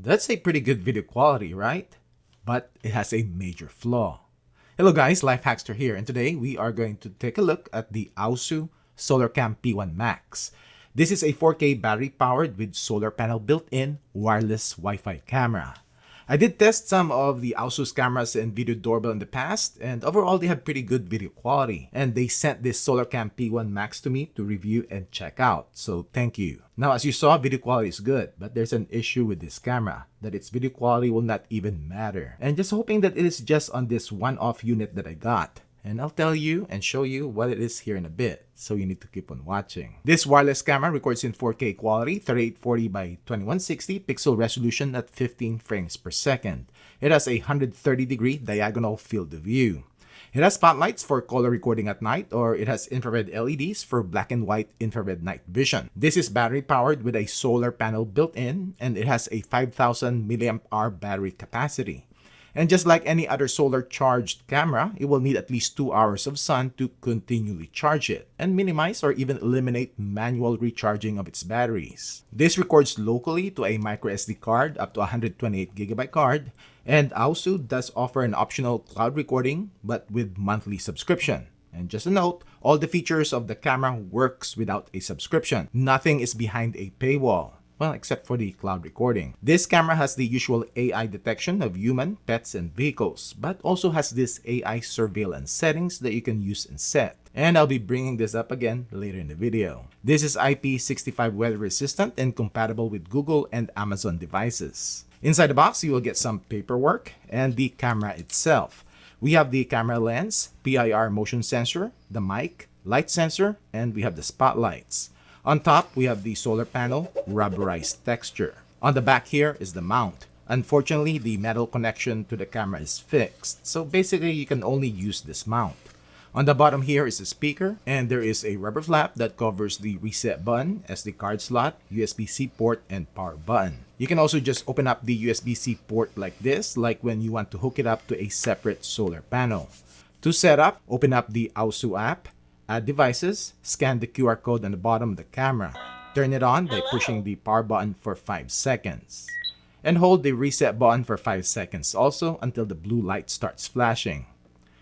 That's a pretty good video quality, right? But it has a major flaw. Hello guys, LifeHackster here, and today we are going to take a look at the Aosu SolarCam P1 Max. This is a 4K battery powered with solar panel built-in wireless Wi-Fi camera. I did test some of the Aosu's cameras and video doorbell in the past, and overall they have pretty good video quality. And they sent this SolarCam P1 Max to me to review and check out, so thank you. Now as you saw, video quality is good, but there's an issue with this camera, that its video quality will not even matter. And just hoping that it is just on this one-off unit that I got. And I'll tell you and show you what it is here in a bit, so you need to keep on watching. This wireless camera records in 4K quality, 3840 by 2160 pixel resolution at 15 frames per second. It has a 130-degree diagonal field of view. It has spotlights for color recording at night, or it has infrared LEDs for black and white infrared night vision. This is battery powered with a solar panel built in, and it has a 5000 mAh battery capacity. And just like any other solar charged camera, it will need at least 2 hours of sun to continually charge it and minimize or even eliminate manual recharging of its batteries. This records locally to a microSD card up to 128GB card, and Aosu does offer an optional cloud recording but with monthly subscription. And just a note, all the features of the camera works without a subscription. Nothing is behind a paywall. Well, except for the cloud recording. This camera has the usual AI detection of human, pets, and vehicles, but also has this AI surveillance settings that you can use and set. And I'll be bringing this up again later in the video. This is IP65 weather resistant and compatible with Google and Amazon devices. Inside the box, you will get some paperwork and the camera itself. We have the camera lens, PIR motion sensor, the mic, light sensor, and we have the spotlights. On top, we have the solar panel, rubberized texture. On the back here is the mount. Unfortunately, the metal connection to the camera is fixed, so basically you can only use this mount. On the bottom here is a speaker, and there is a rubber flap that covers the reset button, SD card slot, USB-C port, and power button. You can also just open up the USB-C port like this, like when you want to hook it up to a separate solar panel. To set up, open up the Aosu app, add devices, scan the QR code on the bottom of the camera. Turn it on by pushing the power button for 5 seconds. And hold the reset button for 5 seconds also until the blue light starts flashing.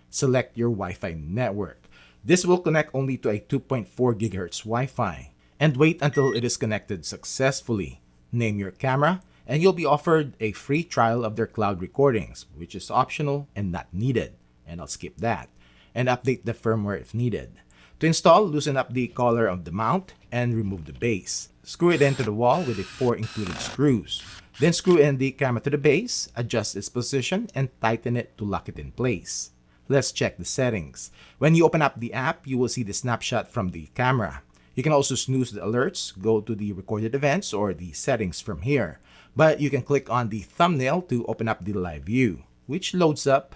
Select your Wi-Fi network. This will connect only to a 2.4 GHz Wi-Fi. And wait until it is connected successfully. Name your camera, and you'll be offered a free trial of their cloud recordings, which is optional and not needed. And I'll skip that. And update the firmware if needed. To install, loosen up the collar of the mount and remove the base. Screw it into the wall with the 4 included screws. Then screw in the camera to the base, adjust its position, and tighten it to lock it in place. Let's check the settings. When you open up the app, you will see the snapshot from the camera. You can also snooze the alerts, go to the recorded events or the settings from here. But you can click on the thumbnail to open up the live view, which loads up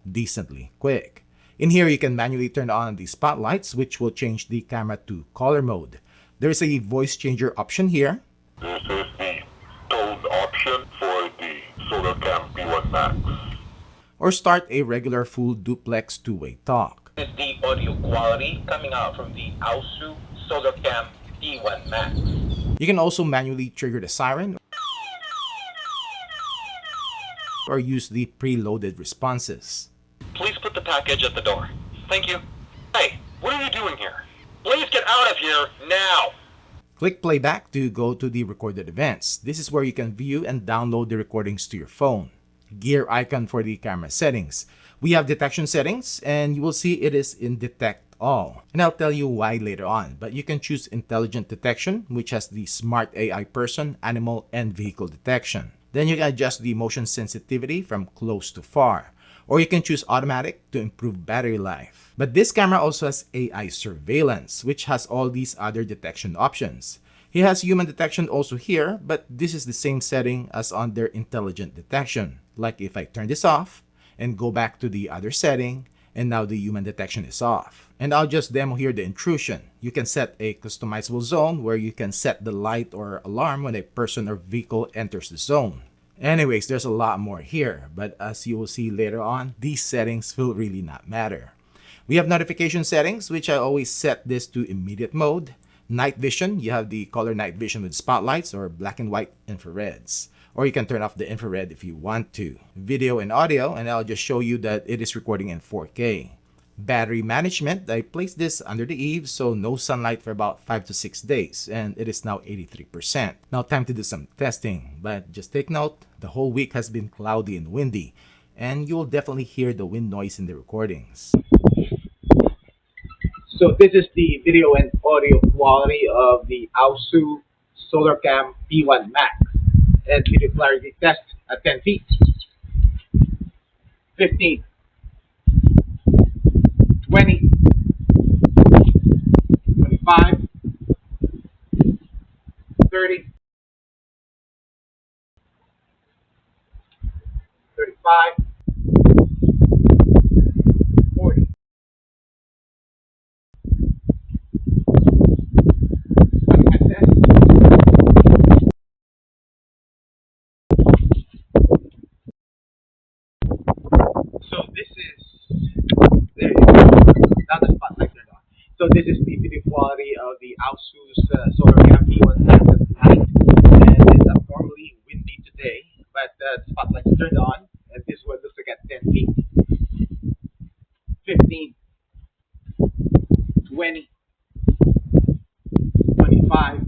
decently quick. In here, you can manually turn on the spotlights, which will change the camera to color mode. There is a voice changer option here. This is the tone option for the SolarCam P1 Max. Or start a regular full duplex two-way talk. This is the audio quality coming out from the Aosu SolarCam P1 Max. You can also manually trigger the siren or use the preloaded responses. Please put the package at the door. Thank you. Hey, what are you doing here? Please get out of here now! Click playback to go to the recorded events. This is where you can view and download the recordings to your phone. Gear icon for the camera settings. We have detection settings, and you will see it is in detect all. And I'll tell you why later on, but you can choose intelligent detection, which has the smart AI person, animal, and vehicle detection. Then you can adjust the motion sensitivity from close to far. Or you can choose automatic to improve battery life. But this camera also has AI surveillance, which has all these other detection options. It has human detection also here, but this is the same setting as on their intelligent detection. Like if I turn this off and go back to the other setting, and now the human detection is off. And I'll just demo here the intrusion. You can set a customizable zone where you can set the light or alarm when a person or vehicle enters the zone. Anyways, there's a lot more here, but as you will see later on, these settings will really not matter. We have notification settings, which I always set this to immediate mode. Night vision, you have the color night vision with spotlights or black and white infrareds. Or you can turn off the infrared if you want to. Video and audio, and I'll just show you that it is recording in 4K. Battery management, I placed this under the eaves, so no sunlight for about 5 to 6 days, and it is now 83%. Now time to do some testing, but just take note, the whole week has been cloudy and windy, and you will definitely hear the wind noise in the recordings. So this is the video and audio quality of the Aosu SolarCam P1 Max, and video clarity test at 10 feet, 15, 20, 25, 30, 35, 40. Webcam test. So this is, there you go. Now the spotlight turned on. So this is the video quality of the Aosu's SolarCam P1 Max at night, and it's abnormally windy today, but the spotlight is turned on, and this is what it looks like at 10 feet, 15, 20, 25,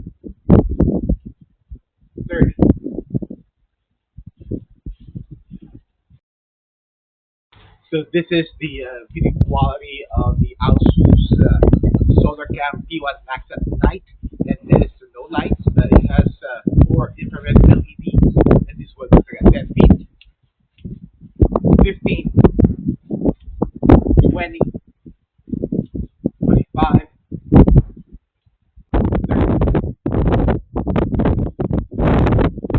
30. So this is the video quality of the Aosu's SolarCam P1 Max at night, and there is no lights, but it has 4 infrared LEDs, and this was at 10 feet, 15, 20, 25, 30.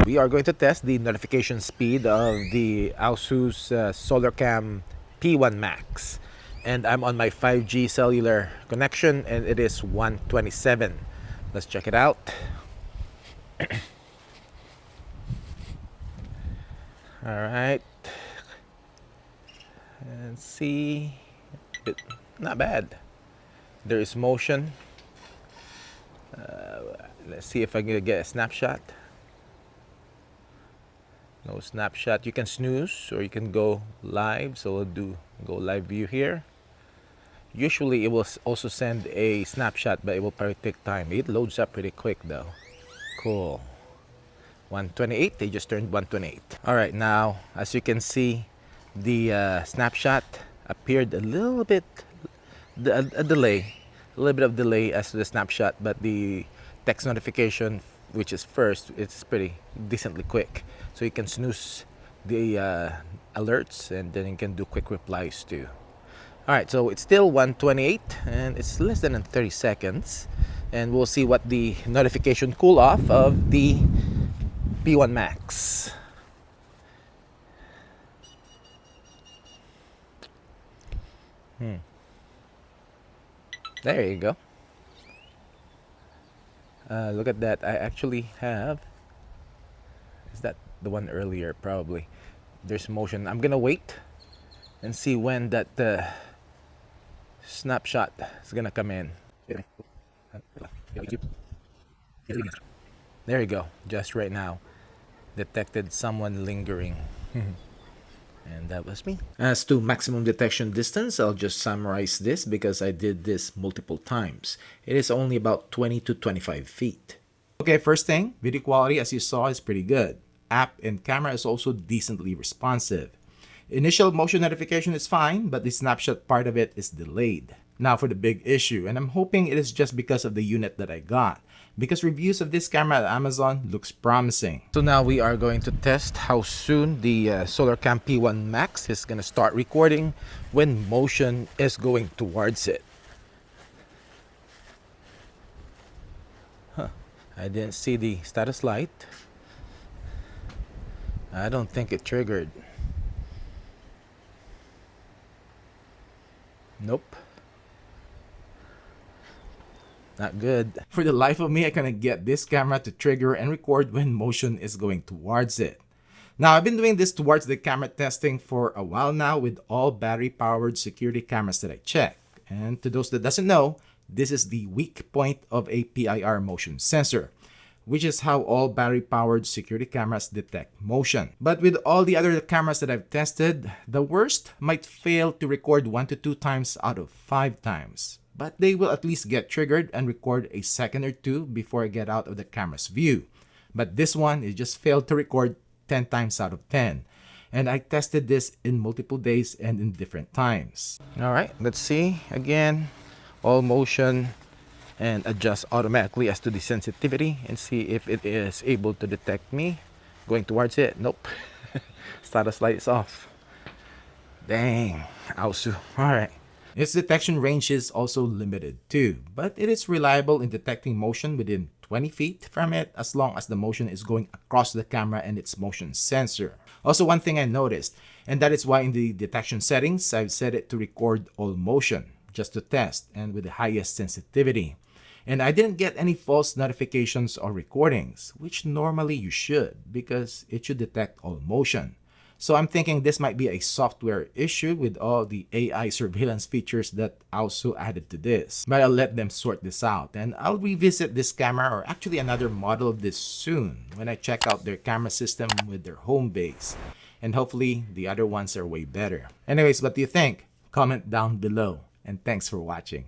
We are going to test the notification speed of the Aosu's SolarCam P1 Max. And I'm on my 5G cellular connection, and it is 127. Let's check it out. All right. And see, not bad. There is motion. Let's see if I can get a snapshot. No snapshot. You can snooze or you can go live. So we'll do go live view here. Usually it will also send a snapshot, but it will probably take time. It loads up pretty quick though. Cool. 128. They just turned 128. All right, now as you can see, the snapshot appeared a little bit a delay, a little bit of delay as to the snapshot, but the text notification, which is first, it's pretty decently quick. So you can snooze the alerts, and then you can do quick replies too. All right, so it's still 128, and it's less than 30 seconds, and we'll see what the notification cool off of the P1 Max. There you go. Look at that. I actually have, is that the one earlier? Probably. There's motion. I'm gonna wait and see when that snapshot is gonna come in. There you go. Just right now detected someone lingering. And that was me. As to maximum detection distance, I'll just summarize this because I did this multiple times. It is only about 20 to 25 feet. Okay, first thing, video quality as you saw is pretty good. App and camera is also decently responsive. Initial motion notification is fine, but the snapshot part of it is delayed. Now for the big issue, and I'm hoping it is just because of the unit that I got, because reviews of this camera at Amazon looks promising. So now we are going to test how soon the SolarCam P1 Max is going to start recording when motion is going towards it. I didn't see the status light. I don't think it triggered. Nope. Not good. For the life of me, I cannot get this camera to trigger and record when motion is going towards it. Now, I've been doing this towards the camera testing for a while now with all battery-powered security cameras that I check. And to those that doesn't know, this is the weak point of a PIR motion sensor. which is how all battery-powered security cameras detect motion. But with all the other cameras that I've tested, the worst might fail to record 1 to 2 times out of 5 times. But they will at least get triggered and record a second or two before I get out of the camera's view. But this one, it just failed to record 10 times out of 10. And I tested this in multiple days and in different times. All right, let's see again, all motion, and adjust automatically as to the sensitivity and see if it is able to detect me going towards it. Nope. Status light is off. Dang, Aosu. All right. Its detection range is also limited too, but it is reliable in detecting motion within 20 feet from it as long as the motion is going across the camera and its motion sensor. Also, one thing I noticed, and that is why in the detection settings, I've set it to record all motion just to test and with the highest sensitivity. And I didn't get any false notifications or recordings, which normally you should because it should detect all motion. So I'm thinking this might be a software issue with all the AI surveillance features that Aosu added to this. But I'll let them sort this out, and I'll revisit this camera or actually another model of this soon when I check out their camera system with their home base. And hopefully the other ones are way better. Anyways, what do you think? Comment down below, and thanks for watching.